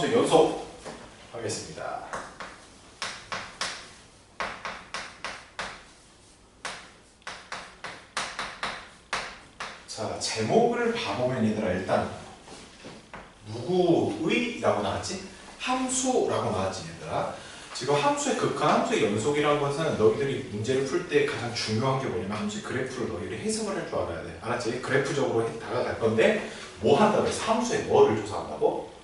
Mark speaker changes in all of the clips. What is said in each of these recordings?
Speaker 1: 함수의 연속 하겠습니다. 자, 제목을 봐보면 얘들아 일단 누구의? 라고 나왔지? 함수라고 나왔지 얘들아. 지금 함수의 극한, 함수의 연속이라는 것은 너희들이 문제를 풀 때 가장 중요한 게 뭐냐면 함수의 그래프를 너희들이 해석을 할 줄 알아야 돼. 알았지? 그래프적으로 다가갈 건데 뭐 한다고 해서 함수의 뭐를 조사한다고?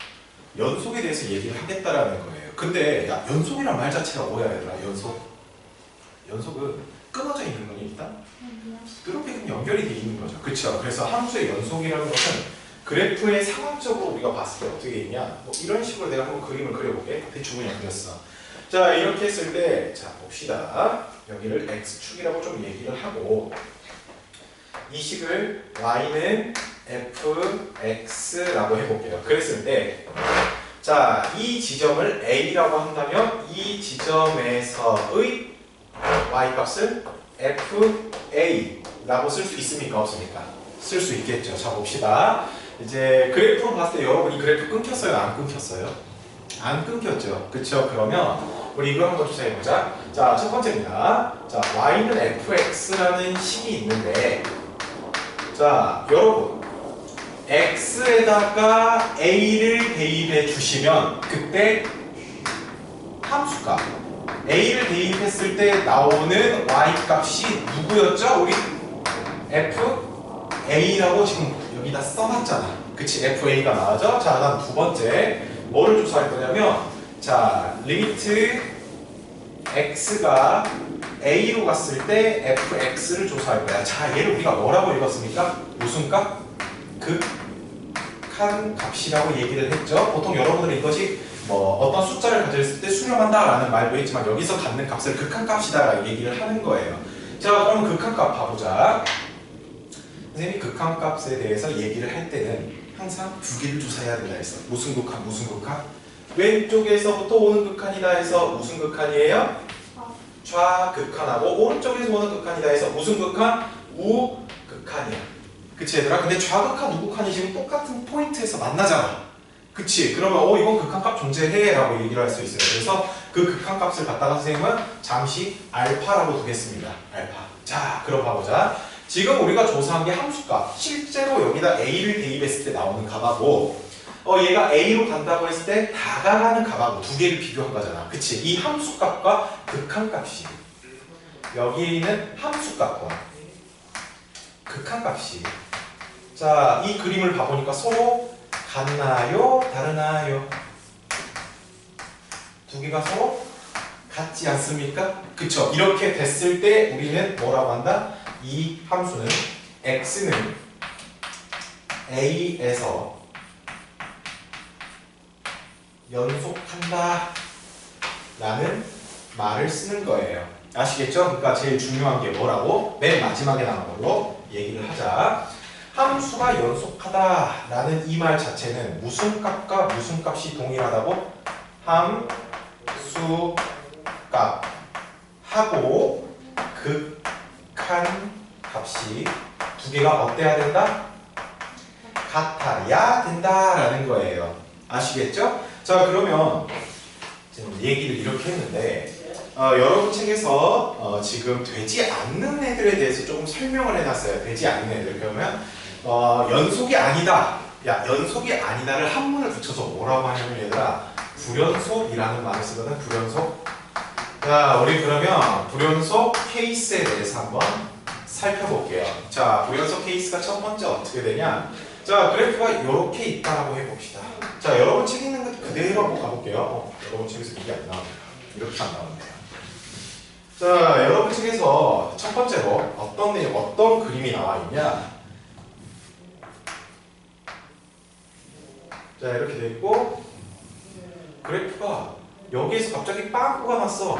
Speaker 1: 연속에 대해서 얘기를 하겠다라는 거예요. 근데 야, 연속이란 말 자체가 뭐야 얘들아? 연속은 끊어져 있는 거니까 그렇게 연결이 돼 있는 거죠. 그렇죠? 그래서 함수의 연속이라는 것은 그래프의 상황적으로 우리가 봤을 때 어떻게 있냐? 뭐 이런 식으로 내가 한번 그림을 그려볼게. 대충 그냥 그렸어. 자, 이렇게 했을 때, 자, 봅시다. 여기를 x축이라고 좀 얘기를 하고, 이 식을 y는 fx라고 해볼게요. 그랬을 때, 자, 이 지점을 a라고 한다면, 이 지점에서의 y값을 fa라고 쓸 수 있습니까? 없습니까? 쓸 수 있겠죠. 자, 봅시다. 이제 그래프로 봤을 때 여러분 이 그래프 끊겼어요? 안 끊겼어요? 안 끊겼죠. 그쵸? 그러면 우리 이거 한번 조사해보자. 자, 첫 번째입니다. 자, y는 fx라는 식이 있는데, 자, 여러분 x에다가 a를 대입해 주시면 그때 함수값 a를 대입했을 때 나오는 y값이 누구였죠? 우리 fa라고 지금 여기다 써놨잖아. 그치? fa가 나와죠? 자, 다음 두 번째 뭐를 조사할 거냐면, 자, 리미트 x가 a로 갔을 때 fx를 조사할 거야. 자, 얘를 우리가 뭐라고 읽었습니까? 무슨 값? 극한 값이라고 얘기를 했죠. 보통 여러분들은 이것이 뭐 어떤 숫자를 가졌을 때 수렴한다 라는 말도 있지만 여기서 갖는 값을 극한 값이다 라고 얘기를 하는 거예요. 자, 그럼 극한 값 봐보자. 선생님이 극한 값에 대해서 얘기를 할 때는 항상 두 개를 조사해야 된다 했어. 무슨 극한, 무슨 극한? 왼쪽에서부터 오는 극한이다 해서 무슨 극한이에요? 좌극한하고 오른쪽에서 오는 극한이다 해서 무슨 극한? 우극한이야. 그치 얘들아? 근데 좌극한, 우극한이 지금 똑같은 포인트에서 만나잖아. 그치? 그러면 이건 극한값 존재해 라고 얘기를 할 수 있어요. 그래서 그 극한값을 갖다가 선생님은 잠시 알파라고 두겠습니다. 알파. 자, 그럼 봐보자. 지금 우리가 조사한 게 함수값. 실제로 여기다 a를 대입했을 때 나오는 값하고 얘가 a로 간다고 했을 때 다가가는 값하고 두 개를 비교한 거잖아. 그치? 이 함수값과 극한값이 여기에 있는 함수값과 극한값이, 자, 이 그림을 봐보니까 서로 같나요? 다르나요? 두 개가 서로 같지 않습니까? 그쵸? 이렇게 됐을 때 우리는 뭐라고 한다? 이 함수는 x는 a에서 연속한다 라는 말을 쓰는 거예요. 아시겠죠? 그러니까 제일 중요한 게 뭐라고? 맨 마지막에 나온 걸로 얘기를 하자. 함수가 연속하다 라는 이 말 자체는 무슨 값과 무슨 값이 동일하다고? 함수값하고 극한 값이 두 개가 어때야 된다? 같아야 된다라는 거예요. 아시겠죠? 자, 그러면 지금 얘기를 이렇게 했는데 여러분 책에서 지금 되지 않는 애들에 대해서 조금 설명을 해놨어요. 되지 않는 애들. 그러면 연속이 아니다. 야, 연속이 아니다를 한문을 붙여서 뭐라고 하냐면 얘들아 불연속이라는 말을 쓰거든. 불연속. 자, 우리 그러면 불연속 케이스에 대해서 한번 살펴볼게요. 자, 불연속 케이스가 첫 번째 어떻게 되냐? 자, 그래프가 이렇게 있다라고 해봅시다. 자, 여러분 책 있는 것 그대로 한번 가볼게요. 여러분 책에서 이게 안 나옵니다. 이렇게 안 나오네요. 자, 여러분 책에서 첫 번째로 어떤 그림이 나와 있냐? 자, 이렇게 돼 있고 그래프가 여기에서 갑자기 빵꾸가 났어.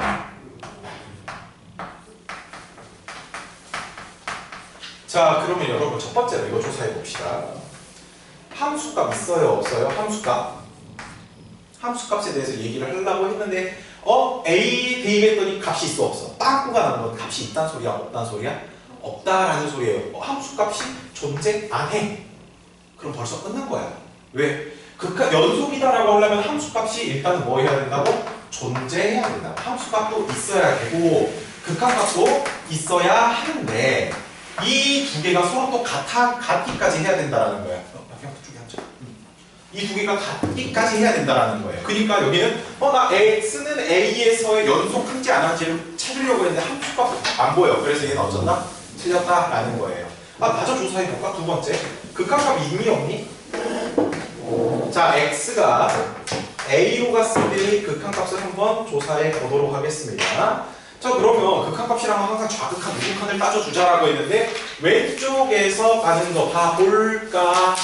Speaker 1: 자, 그러면 여러분 첫 번째로 이거 조사해 봅시다. 함수값 있어요? 없어요? 함수값에 대해서 얘기를 하려고 했는데 A 대입했더니 값이 있어? 없어? 빵꾸가 나는 건 값이 있단 소리야? 없단 소리야? 없다라는 소리예요. 함수값이 존재 안 해. 그럼 벌써 끝난 거야. 왜? 연속이다라고 하려면 함수값이 일단 뭐 해야 된다고? 존재해야 된다. 함수값도 있어야 되고 극한값도 있어야 하는데 이 두 개가 서로 또 같기까지 해야 된다라는 거야. 이 두 개가 같기까지 해야 된다라는 거예요. 그러니까 여기는 나 x는 a에서의 연속한지 안 한지를 찾으려고 했는데 함수값 안 보여. 그래서 얘는 어쩐다? 틀렸다라는 거예요. 마저 조사해볼까? 두 번째. 극한값 있니 없니? 자, x가 a로 갔을 때의 극한값을 한번 조사해 보도록 하겠습니다. 자, 그러면 극한값이라면 항상 좌극한, 우극한을 따져주자라고 했는데 왼쪽에서 가는 거 봐볼까?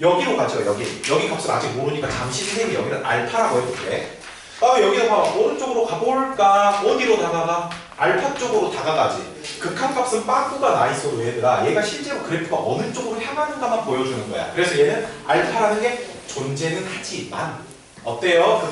Speaker 1: 여기로 가죠, 여기. 여기 값을 아직 모르니까 잠시 선생님이 여기를 알파라고 해볼게. 여기다 봐. 오른쪽으로 가볼까? 어디로 다가가? 알파 쪽으로 다가가지. 극한값은 빠꾸가 나 있어도 얘들아, 얘가 실제로 그래프가 어느 쪽으로 향하는가만 보여주는 거야. 그래서 얘는 알파라는 게 존재는 하지만 어때요?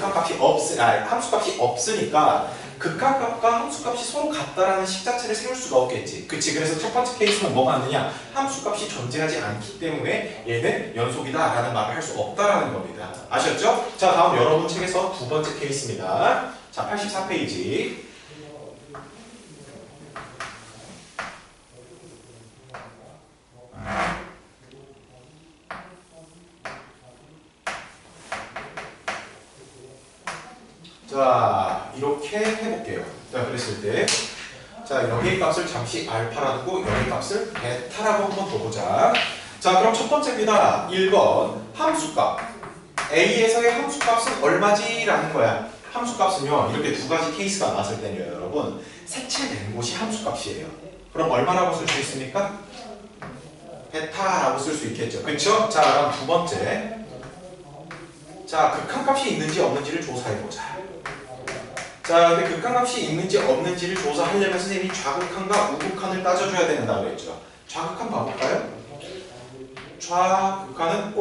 Speaker 1: 함수값이 없으니까 극한값과 함수값이 서로 같다라는 식자체를 세울 수가 없겠지. 그치? 그래서 첫 번째 케이스는 뭐가 있느냐? 함수값이 존재하지 않기 때문에 얘는 연속이다 라는 말을 할 수 없다라는 겁니다. 아셨죠? 자, 다음 여러분 책에서 두 번째 케이스입니다. 자, 84페이지. 자, 이렇게 해볼게요. 자, 그랬을 때, 자, 여기의 값을 잠시 알파라 두고 여기의 값을 베타라고 한번 둬보자. 자, 그럼 첫 번째입니다. 1번 함수값. A에서의 함수값은 얼마지? 라는 거야. 함수값은요, 이렇게 두 가지 케이스가 나왔을 때는요, 여러분, 색칠된 곳이 함수값이에요. 그럼 얼마라고 쓸 수 있습니까? 베타라고 쓸 수 있겠죠. 그렇죠? 자, 그럼 두 번째. 자, 극한값이 있는지 없는지를 조사해보자. 자, 근데 극한값이 있는지 없는지를 조사하려면 선생님이 좌극한과 우극한을 따져줘야 된다 그랬죠. 좌극한 봐볼까요? 좌극한은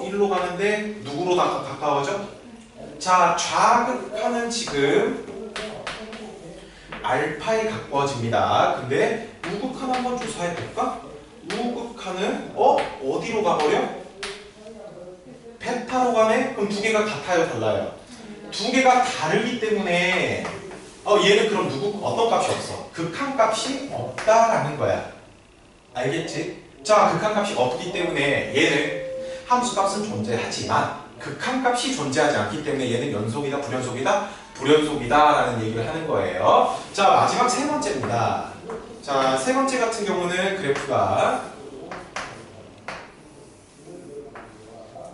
Speaker 1: 일로 가는데 누구로 가까워져? 자, 좌극한은 지금 알파에 가까워집니다. 근데 우극한 한번 조사해볼까? 우극한은 어디로 가버려? 베타로 가네? 그럼 두 개가 같아요, 달라요? 두 개가 다르기 때문에 얘는 그럼 어떤 값이 없어? 극한값이 없다라는 거야. 알겠지? 자, 극한값이 없기 때문에 얘는 함수값은 존재하지만 극한값이 존재하지 않기 때문에 얘는 연속이다, 불연속이다? 불연속이다라는 얘기를 하는 거예요. 자, 마지막 세 번째입니다. 자, 세 번째 같은 경우는 그래프가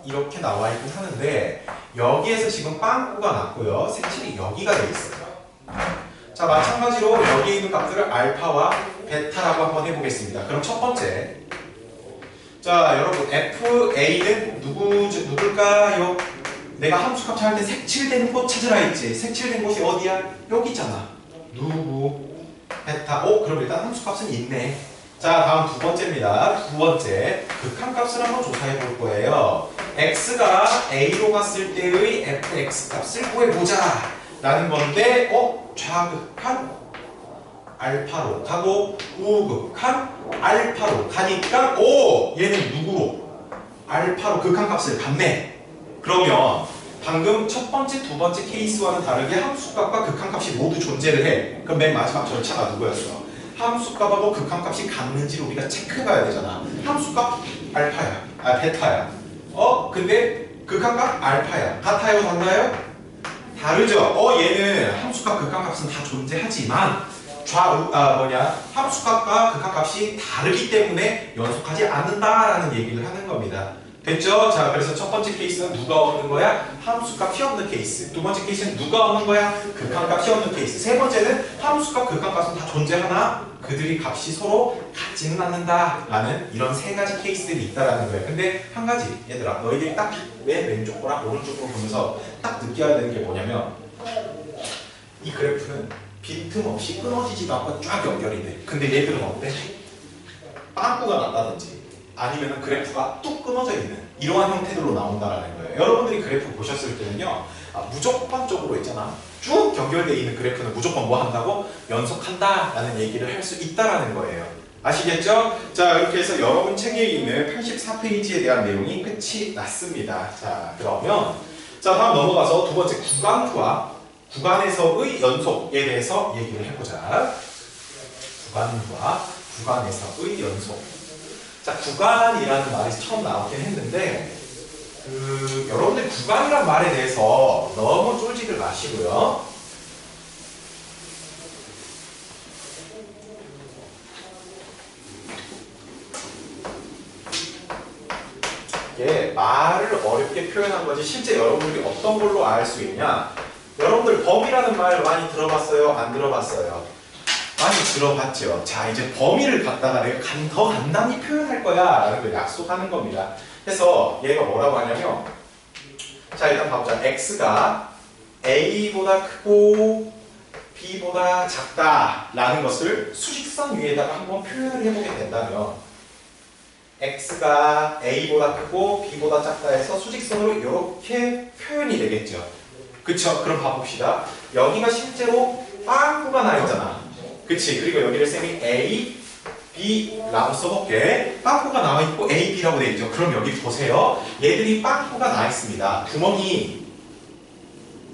Speaker 1: 이렇게 나와 있긴 하는데 여기에서 지금 빵꾸가 났고요. 색칠이 여기가 되어 있어요. 자, 마찬가지로 여기에 있는 값들을 알파와 베타라고 한번 해보겠습니다. 그럼 첫 번째. 자, 여러분 FA는 누굴까요? 내가 함수값 찾을 때 색칠되는 곳 찾으라 했지. 색칠된 곳이 어디야? 여기 있잖아. 누구? 베타. 그럼 일단 함수값은 있네. 자, 다음 두 번째입니다. 두 번째. 극한값을 한번 조사해 볼 거예요. x가 a로 갔을 때의 fx 값을 구해보자 라는 건데 좌극한 알파로 가고 우극한 알파로 가니까 얘는 누구로? 알파로 극한값을 갖네. 그러면 방금 첫 번째, 두 번째 케이스와는 다르게 함수값과 극한값이 모두 존재를 해. 그럼 맨 마지막 절차가 누구였어? 함수값하고 극한값이 같는지를 우리가 체크해봐야 되잖아. 함수값 알파야, 베타야. 근데 극한값 알파야. 같아요, 달라요? 다르죠? 얘는 함수값, 극한값은 다 존재하지만 함수값과 극한값이 다르기 때문에 연속하지 않는다라는 얘기를 하는 겁니다. 됐죠? 자, 그래서 첫 번째 케이스는 누가 없는 거야? 함수값이 없는 케이스. 두 번째 케이스는 누가 없는 거야? 극한값이 없는 케이스. 세 번째는 함수값, 극한값은 다 존재하나 그들이 값이 서로 같지는 않는다 라는 이런 세 가지 케이스들이 있다라는 거예요. 근데 한 가지, 얘들아, 너희들이 딱 내 왼쪽 거랑 오른쪽 거 보면서 딱 느껴야 되는 게 뭐냐면 이 그래프는 빈틈없이 끊어지지도 않고 쫙 연결이 돼. 근데 얘들은 어때? 빵꾸가 났다든지 아니면 그래프가 뚝 끊어져 있는 이러한 형태들로 나온다라는 거예요. 여러분들이 그래프 보셨을 때는요, 무조건적으로 있잖아. 쭉 연결되어 있는 그래프는 무조건 뭐 한다고? 연속한다 라는 얘기를 할 수 있다라는 거예요. 아시겠죠? 자, 이렇게 해서 여러분 책에 있는 84페이지에 대한 내용이 끝이 났습니다. 자, 그러면 자, 다음 넘어가서 두 번째 구간과 구간에서의 연속에 대해서 얘기를 해보자. 구간과 구간에서의 연속. 자, 구간이라는 말이 처음 나오긴 했는데 여러분들 구간이란 말에 대해서 너무 쫄지를 마시고요. 이게 말을 어렵게 표현한 거지 실제 여러분들이 어떤 걸로 알 수 있냐? 여러분들 범위라는 말 많이 들어봤어요? 안 들어봤어요? 많이 들어봤죠. 자, 이제 범위를 갖다가 내가 더 간단히 표현할 거야 라는 걸 약속하는 겁니다. 그래서 얘가 뭐라고 하냐면 자, 일단 봐보자. x가 a보다 크고 b보다 작다 라는 것을 수직선 위에다가 한번 표현을 해보게 된다면 x가 a보다 크고 b보다 작다 해서 수직선으로 이렇게 표현이 되겠죠. 그쵸? 그럼 봐봅시다. 여기가 실제로 빵꾸가 나 있잖아. 그치? 그리고 여기를 쌤이 A, B라고 써볼게. 빵꾸가 나와 있고 A, B라고 되어 있죠. 그럼 여기 보세요. 얘들이 빵꾸가 나 있습니다. 구멍이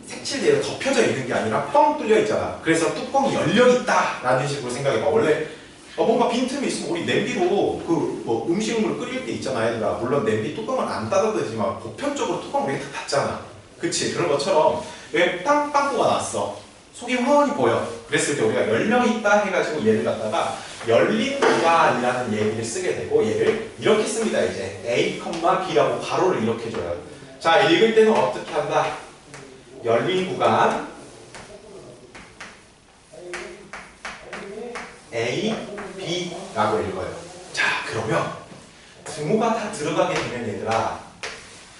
Speaker 1: 색칠되어 덮여져 있는 게 아니라 뻥 뚫려 있잖아. 그래서 뚜껑이 열려 있다 라는 식으로 생각해봐. 원래 뭔가 빈틈이 있으면 우리 냄비로 뭐 음식물 끓일 때 있잖아, 얘들아. 물론 냄비 뚜껑을 안 닫아도 되지만 보편적으로 뚜껑 왜 다 닫잖아. 그치? 그런 것처럼 왜 빵꾸가 났어? 속이 훤히 보여. 그랬을 때 우리가 열려있다 해가지고 얘를 갖다가 열린 구간이라는 얘기를 쓰게 되고 얘를 이렇게 씁니다. 이제 A, B라고 가로를 이렇게 줘요. 자, 읽을 때는 어떻게 한다? 열린 구간 A, B라고 읽어요. 자, 그러면 등호가 다 들어가게 되면 얘들아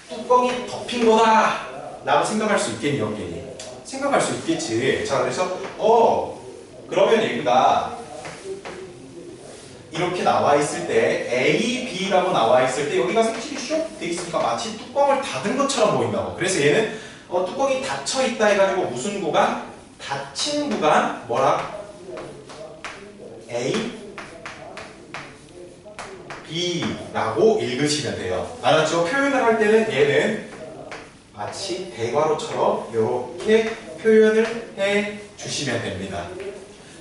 Speaker 1: 뚜껑이 덮인 거다 라고 생각할 수 있겠니, 없겠니? 생각할 수 있겠지. 자, 그래서 그러면 얘가 이렇게 나와 있을 때 A, B라고 나와 있을 때 여기가 색칠이 쇽 돼 있으니까 마치 뚜껑을 닫은 것처럼 보인다고. 그래서 얘는 뚜껑이 닫혀 있다 해가지고 무슨 구간? 닫힌 구간 뭐라? A, B라고 읽으시면 돼요. 알았죠? 표현을 할 때는 얘는 마치 대괄호처럼 이렇게 표현을 해 주시면 됩니다.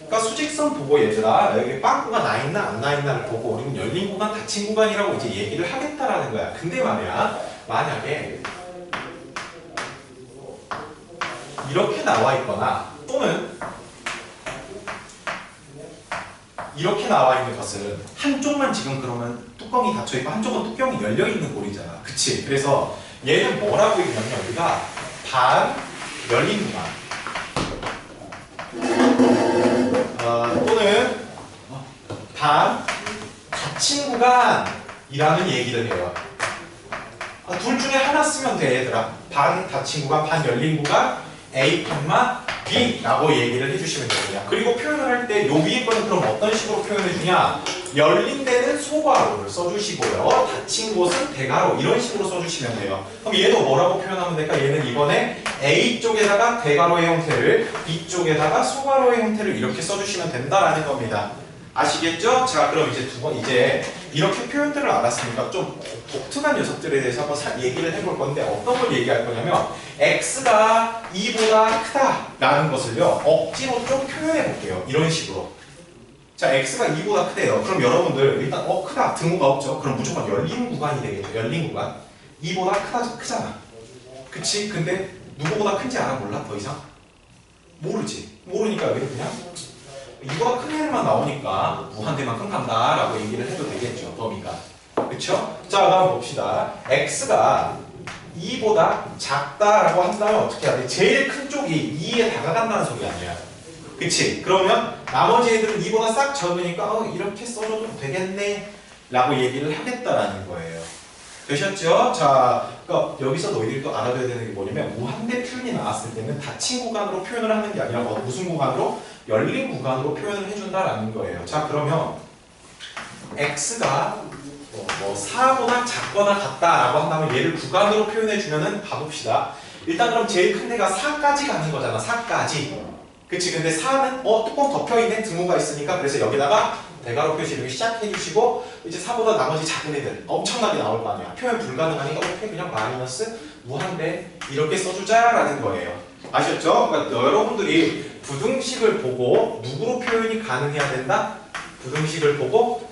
Speaker 1: 그러니까 수직선 보고 얘들아 여기 빵꾸가 나 있나 안 나 있나를 보고 우리는 열린 구간, 닫힌 구간이라고 이제 얘기를 하겠다라는 거야. 근데 말이야, 만약에 이렇게 나와 있거나 또는 이렇게 나와 있는 것은 한쪽만 지금 그러면 뚜껑이 닫혀 있고 한쪽은 뚜껑이 열려 있는 꼴이잖아. 그치? 그래서 얘는 뭐라고 읽냐면 여기가 반 열린 구간 또는 반 닫힌 구간이라는 얘기를 해요. 둘 중에 하나 쓰면 돼, 얘들아. 반 닫힌 구간, 반 열린 구간, A, B라고 얘기를 해주시면 되거든요. 그리고 표현을 할 때 요 위에 거는 그럼 어떤 식으로 표현해 주냐? 열린 데는 소괄호를 써주시고요. 닫힌 곳은 대괄호 이런 식으로 써주시면 돼요. 그럼 얘도 뭐라고 표현하면 될까? 얘는 이번에 A 쪽에다가 대괄호의 형태를 B 쪽에다가 소괄호의 형태를 이렇게 써주시면 된다라는 겁니다. 아시겠죠? 자, 그럼 이제 이제 이렇게 표현들을 알았으니까 좀 독특한 녀석들에 대해서 한번 얘기를 해볼 건데 어떤 걸 얘기할 거냐면 x가 2보다 크다라는 것을요 억지로 좀 표현해 볼게요. 이런 식으로. 자, x가 2보다 크대요. 그럼 여러분들 일단 크다 등호가 없죠. 그럼 무조건 열린 구간이 되겠죠. 열린 구간. 2보다 크잖아. 그치? 근데 누구보다 큰지 알아? 몰라? 더 이상? 모르지. 모르니까 왜 그냥 이보다 큰 애들만 나오니까 무한대만큼 간다라고 얘기를 해도 되겠죠, 범위가. 그쵸? 자, 다음 봅시다. x가 2보다 작다라고 한다면 어떻게 해야 돼? 제일 큰 쪽이 2에 다가간다는 소리 아니야. 그치? 그러면 나머지 애들은 2보다 싹 적으니까 이렇게 써줘도 되겠네 라고 얘기를 하겠다라는 거예요. 되셨죠? 자, 그러니까 여기서 너희들이 또 알아둬야 되는 게 뭐냐면 무한대 표현이 나왔을 때는 닫힌 구간으로 표현을 하는 게 아니라 무슨 구간으로? 열린 구간으로 표현을 해준다라는 거예요. 자, 그러면 x가 4보다 작거나 같다라고 한다면 얘를 구간으로 표현해주면은 봐봅시다. 일단 그럼 제일 큰 데가 4까지 가는 거잖아. 4까지. 그치? 근데 4는 뚜껑 덮여있는 등호가 있으니까 그래서 여기다가 대괄호 표시 이렇게 시작해 주시고 이제 4보다 나머지 작은 애들 엄청나게 나올 거 아니야. 표현 불가능하니까 오케이 그냥 마이너스 무한대 이렇게 써주자라는 거예요. 아셨죠? 그러니까 여러분들이 부등식을 보고 누구로 표현이 가능해야 된다? 부등식을 보고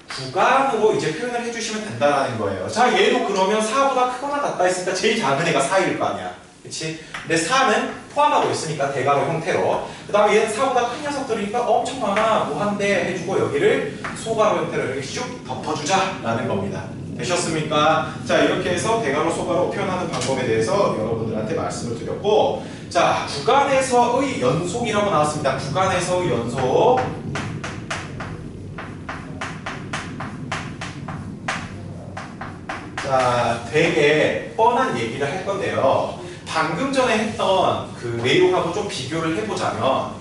Speaker 1: 구간으로 이제 표현을 해주시면 된다라는 거예요. 자, 얘도 그러면 4보다 크거나 같다 했으니까 제일 작은 애가 4일 거 아니야. 그치? 근데 4는 포함하고 있으니까 대괄호 형태로. 그 다음에 얘는 4보다 큰 녀석들이니까 엄청 많아. 무한대 해주고 여기를 소괄호 형태로 이렇게 슉 덮어주자라는 겁니다. 되셨습니까? 자, 이렇게 해서 대괄호 소괄호 표현하는 방법에 대해서 여러분들한테 말씀을 드렸고, 자, 구간에서의 연속이라고 나왔습니다. 구간에서의 연속. 자, 되게 뻔한 얘기를 할 건데요. 방금 전에 했던 그 내용하고 좀 비교를 해보자면,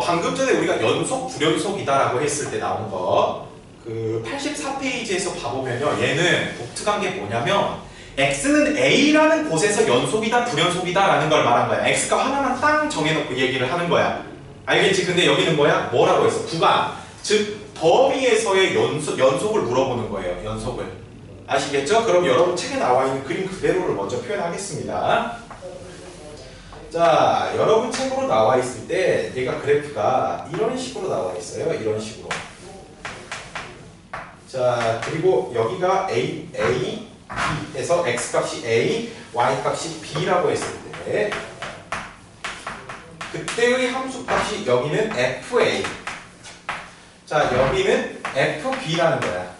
Speaker 1: 방금 전에 우리가 연속, 불연속이다라고 했을 때 나온 거, 그 84페이지에서 봐보면요. 얘는 독특한 게 뭐냐면, x는 a라는 곳에서 연속이다, 불연속이다 라는 걸 말한 거야. x가 하나만 땅 정해놓고 얘기를 하는 거야. 알겠지? 근데 여기는 뭐야? 뭐라고 했어? 구간. 즉, 범위에서의 연속을 물어보는 거예요. 연속을. 아시겠죠? 그럼 여러분 책에 나와 있는 그림 그대로를 먼저 표현하겠습니다. 자, 여러분 책으로 나와 있을 때 얘가 그래프가 이런 식으로 나와 있어요. 이런 식으로. 자, 그리고 여기가 A, B에서 X값이 A, Y값이 B라고 했을 때 그때의 함수값이 여기는 FA. 자, 여기는 FB라는 거야.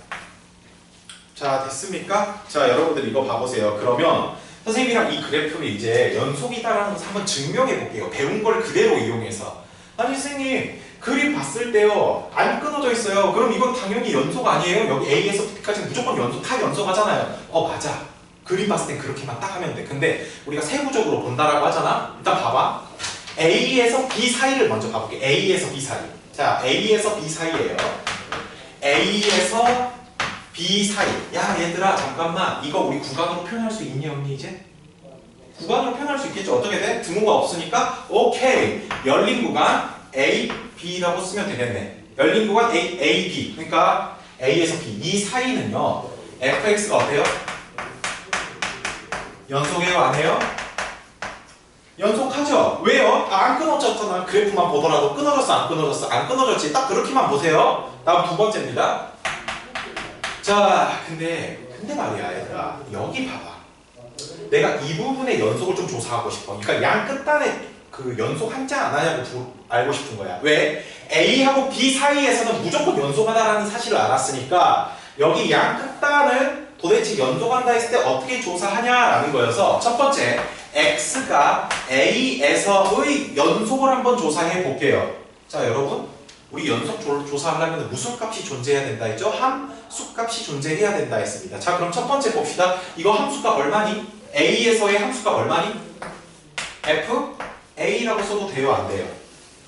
Speaker 1: 자, 됐습니까? 자, 여러분들 이거 봐보세요. 그러면 선생님이랑 이 그래프를 이제 연속이다라는 것을 한번 증명해 볼게요. 배운 걸 그대로 이용해서. 아니 선생님, 그림 봤을 때요 안 끊어져 있어요. 그럼 이건 당연히 연속 아니에요? 여기 A에서 B까지 무조건 연속, 다 연속하잖아요. 맞아. 그림 봤을 땐 그렇게만 딱 하면 돼. 근데 우리가 세부적으로 본다라고 하잖아. 일단 봐봐. A에서 B 사이를 먼저 봐볼게. A에서 B 사이. 자, A에서 B 사이예요. A에서 B 사이. 야, 얘들아, 잠깐만. 이거 우리 구간으로 표현할 수 있니, 없니, 이제? 구간으로 표현할 수 있겠죠? 어떻게 돼? 등호가 없으니까, 오케이. 열린 구간 A, B라고 쓰면 되겠네. 열린 구간 A, A, B. 그러니까 A에서 B. 이 사이는요, fx가 어때요? 연속해요, 안 해요? 연속하죠? 왜요? 안 끊어졌잖아. 그래프만 보더라도 끊어졌어, 안 끊어졌어? 안 끊어졌지. 딱 그렇게만 보세요. 다음 두 번째입니다. 자, 근데 말이야, 얘들아. 여기 봐봐. 내가 이 부분의 연속을 좀 조사하고 싶어. 그러니까 양 끝단에 그 연속 한자 안 하냐고 알고 싶은 거야. 왜? A하고 B 사이에서는 무조건 연속하다라는 사실을 알았으니까 여기 양 끝단을 도대체 연속한다 했을 때 어떻게 조사하냐라는 거여서 첫 번째, X가 A에서의 연속을 한번 조사해 볼게요. 자, 여러분. 우리 연속 조사하려면 무슨 값이 존재해야 된다 했죠? 함수값이 존재해야 된다 했습니다. 자, 그럼 첫 번째 봅시다. 이거 함수값 얼마니? A에서의 함수값 얼마니? F? A라고 써도 돼요? 안 돼요?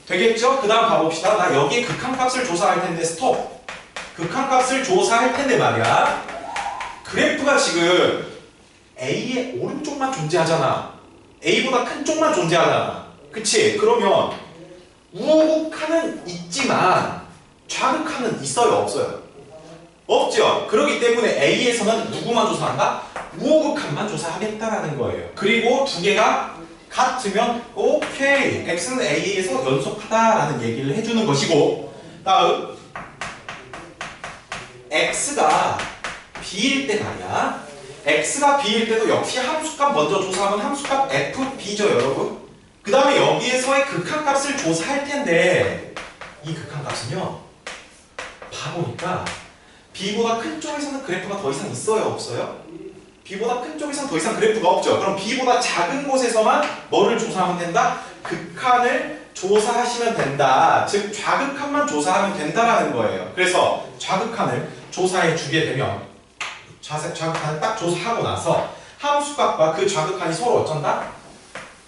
Speaker 1: 되겠죠? 그 다음 가봅시다. 나 여기에 극한값을 조사할 텐데 스톱. 극한값을 조사할 텐데 말이야. 그래프가 지금 A의 오른쪽만 존재하잖아. A보다 큰 쪽만 존재하잖아. 그치? 그러면 우극한은 있지만 좌극한은 있어요? 없어요? 없죠? 그렇기 때문에 A에서는 누구만 조사한다? 우극한만 조사하겠다라는 거예요. 그리고 두 개가 같으면 오케이, X는 A에서 연속하다라는 얘기를 해주는 것이고, 다음 X가 B일 때 말이야. X가 B일 때도 역시 함수값 먼저 조사하면 함수값 FB죠, 여러분? 그 다음에 여기에서의 극한값을 조사할 텐데 이 극한값은요, 봐보니까 B보다 큰 쪽에서는 그래프가 더 이상 있어요? 없어요? B보다 큰 쪽에서는 더 이상 그래프가 없죠. 그럼 B보다 작은 곳에서만 뭐를 조사하면 된다? 극한을 조사하시면 된다. 즉 좌극한만 조사하면 된다라는 거예요. 그래서 좌극한을 조사해 주게 되면 좌극한을 딱 조사하고 나서 함수값과 그 좌극한이 서로 어쩐다?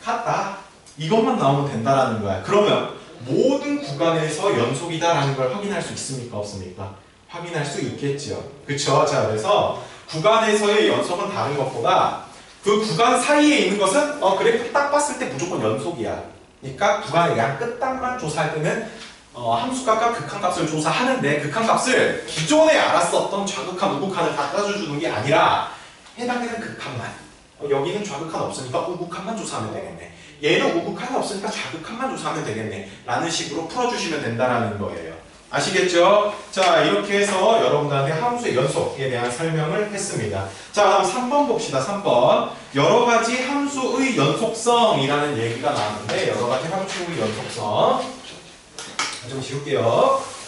Speaker 1: 같다. 이것만 나오면 된다라는 거야. 그러면 모든 구간에서 연속이다라는 걸 확인할 수 있습니까? 없습니까? 확인할 수 있겠죠. 그쵸? 자, 그래서 구간에서의 연속은 다른 것보다 그 구간 사이에 있는 것은 그래프 딱 봤을 때 무조건 연속이야. 그러니까 구간의 양 끝단만 조사할 때는 함수값과 극한값을 조사하는데 극한값을 기존에 알았었던 좌극한, 우극한을 다 따져주는 게 아니라 해당되는 극한만. 여기는 좌극한 없으니까 우극한만 조사하면 되겠네. 얘는 우극한이 없으니까 좌극한만 조사하면 되겠네. 라는 식으로 풀어주시면 된다는 거예요. 아시겠죠? 자, 이렇게 해서 여러분들한테 함수의 연속에 대한 설명을 했습니다. 자, 다음 3번 봅시다. 3번. 여러 가지 함수의 연속성이라는 얘기가 나왔는데, 여러 가지 함수의 연속성. 좀 지울게요.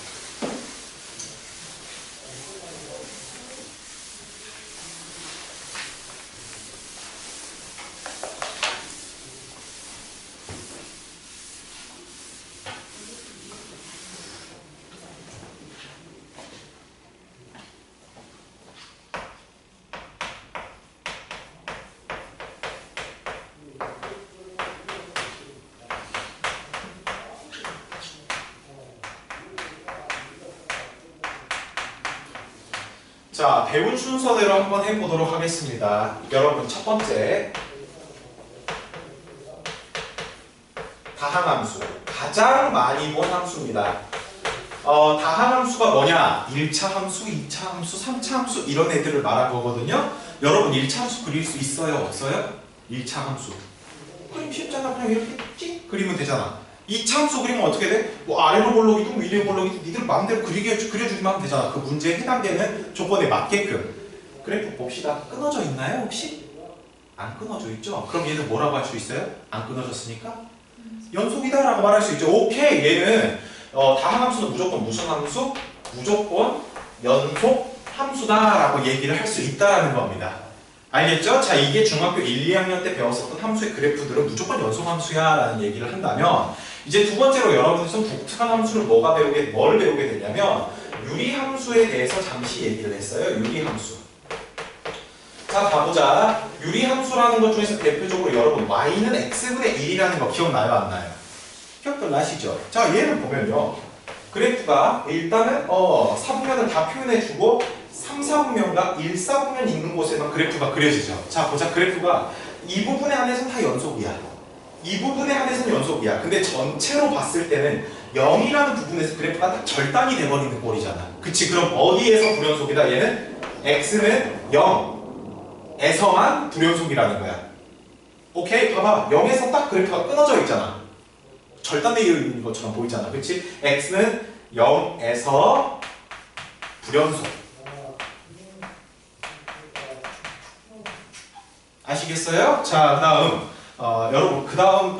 Speaker 1: 자, 배운 순서대로 한번 해보도록 하겠습니다. 여러분, 첫 번째 다항함수. 가장 많이 본 함수입니다. 다항함수가 뭐냐? 1차 함수, 2차 함수, 3차 함수 이런 애들을 말한 거거든요. 여러분 1차 함수 그릴 수 있어요? 없어요? 1차 함수 그림 쉽잖아. 그냥 이렇게 찍 그리면 되잖아. 2차 함수 그리면 어떻게 돼? 뭐 아래로 볼록이든 위로 볼록이든 니들 마음대로 그려주기만 하면 되잖아. 그 문제에 해당되는 조건에 맞게끔. 그래프 봅시다. 끊어져 있나요 혹시? 안 끊어져 있죠? 그럼 얘는 뭐라고 할 수 있어요? 안 끊어졌으니까? 연속이다 라고 말할 수 있죠. 오케이, 얘는 다항함수는 무조건 무슨 함수? 무조건 연속 함수다 라고 얘기를 할 수 있다라는 겁니다. 알겠죠? 자, 이게 중학교 1, 2학년 때 배웠었던 함수의 그래프들은 무조건 연속 함수야 라는 얘기를 한다면, 이제 두 번째로 여러분들은 독특한 함수를 뭘 배우게 되냐면 유리함수에 대해서 잠시 얘기를 했어요. 유리함수. 자, 봐보자. 유리함수라는 것 중에서 대표적으로 여러분 y는 x분의 1이라는 거 기억나요? 안 나요? 기억들 나시죠? 자, 얘는 보면요. 그래프가 일단은 4분면을 다 표현해주고 3, 4분면과 1, 4분면 있는 곳에만 그래프가 그려지죠. 자, 보자. 그래프가 이 부분에 한해서는 다 연속이야. 이 부분에 한해서는 연속이야. 근데 전체로 봤을 때는 0이라는 부분에서 그래프가 딱 절단이 돼버리는 꼴이잖아. 그치? 그럼 어디에서 불연속이다? 얘는 x는 0에서만 불연속이라는 거야. 오케이? 봐봐. 0에서 딱 그래프가 끊어져 있잖아. 절단되어 있는 것처럼 보이잖아. 그치? x는 0에서 불연속. 아시겠어요? 자, 그 다음 여러분, 그 다음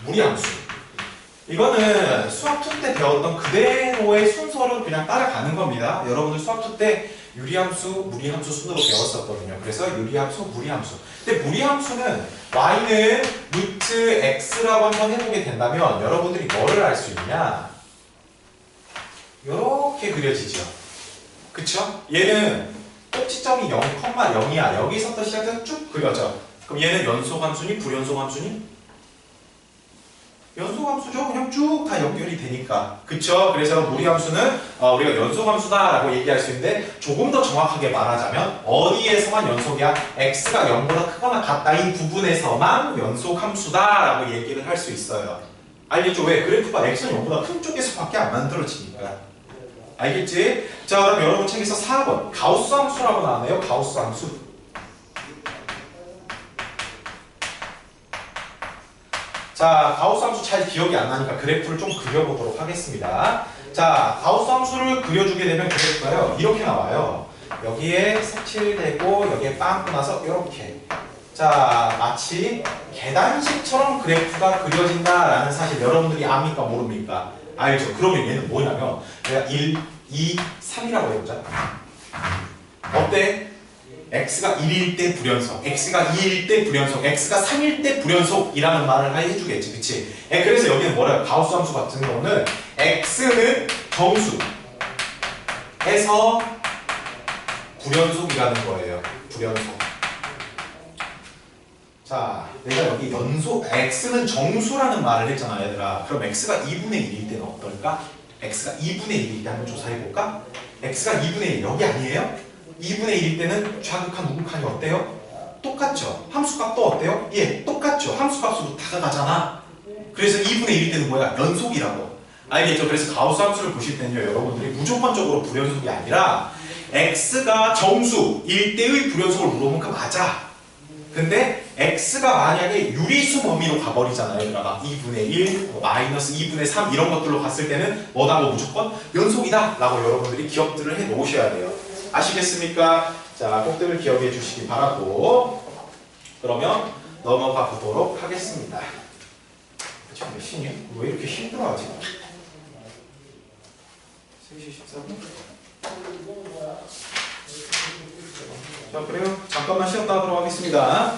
Speaker 1: 무리함수. 이거는 수학2 때 배웠던 그대로의 순서를 그냥 따라가는 겁니다. 여러분들 수학2 때 유리함수, 무리함수 순으로 배웠었거든요. 그래서 유리함수, 무리함수. 근데 무리함수는 y는 루트 x라고 한번 해보게 된다면 여러분들이 뭐를 알 수 있냐? 이렇게 그려지죠. 그쵸? 얘는 꼭지점이 0,0이야. 여기서부터 시작해서 쭉 그려져. 그럼 얘는 연속함수니 불연속함수니? 연속함수죠. 그냥 쭉 다 연결이 되니까. 그쵸? 그래서 무리함수는 우리가 연속함수다 라고 얘기할 수 있는데, 조금 더 정확하게 말하자면 어디에서만 연속이야? x가 0보다 크거나 같다인 부분에서만 연속함수다 라고 얘기를 할 수 있어요. 알겠죠? 왜? 그래프가 x는 0보다 큰 쪽에서밖에 안 만들어지니까. 알겠지? 자, 그럼 여러분 책에서 4번 가우스 함수라고 나왔네요. 가우스 함수. 자, 가우스 함수 잘 기억이 안 나니까 그래프를 좀 그려보도록 하겠습니다. 자, 가우스 함수를 그려주게 되면 그래프가요, 이렇게 나와요. 여기에 색칠되고 여기에 빵꾸 나서 이렇게. 자, 마치 계단식처럼 그래프가 그려진다라는 사실 여러분들이 압니까 모릅니까? 알죠? 그러면 얘는 뭐냐면 내가 1, 2, 3이라고 해보자. 어때? x가 1일 때 불연속, x가 2일 때 불연속, x가 3일 때 불연속이라는 말을 해주겠지. 그치? 그래서 여기는 뭐래요? 가우스 함수 같은 경우는 x는 정수에서 불연속이라는 거예요. 불연속. 자, 내가 여기 연속, x는 정수라는 말을 했잖아, 얘들아. 그럼 x가 2분의 1일 때는 어떨까? x가 2분의 1일 때 한번 조사해볼까? x가 2분의 1, 여기 아니에요? 2분의 1일 때는 좌극한, 우극한이 어때요? 똑같죠? 함수값도 어때요? 예, 똑같죠? 함수값으로 다가가잖아. 그래서 2분의 1일 때는 뭐야? 연속이라고. 알겠죠? 그래서 가우스 함수를 보실 때는요, 여러분들이 무조건적으로 불연속이 아니라 x가 정수일 때의 불연속을 물어본 거 맞아. 근데 x가 만약에 유리수 범위로 가버리잖아요. 그러니까 2분의 1, 마이너스 2분의 3 이런 것들로 갔을 때는 뭐다고 무조건 연속이다 라고 여러분들이 기억들을 해 놓으셔야 돼요. 아시겠습니까? 자, 꼭들 기억해 주시기 바라고. 그러면 넘어가 보도록 하겠습니다. 지금 몇 시냐? 왜 이렇게 힘들어하지? 3시 14분? 자, 그래요. 잠깐만 쉬었다 하도록 하겠습니다.